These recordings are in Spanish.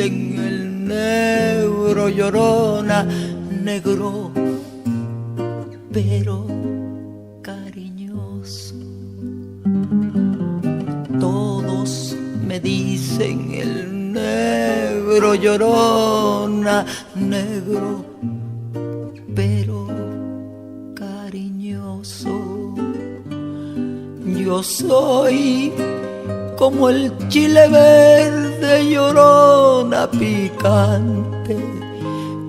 dicen el negro llorona, negro pero cariñoso. Todos me dicen el negro llorona, negro pero cariñoso. Yo soy como el chile verde, llorona, picante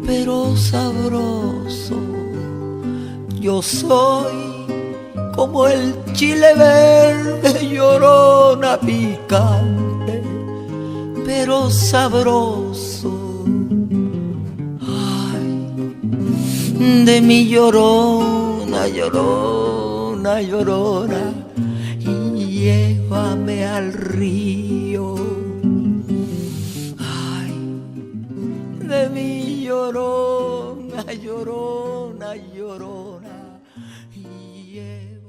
pero sabroso. Yo soy como el chile verde, llorona, picante pero sabroso. Ay, de mi llorona, llorona, llorona, y llévame al río. Ay, de mi llorona, llorona, llorona, y llévame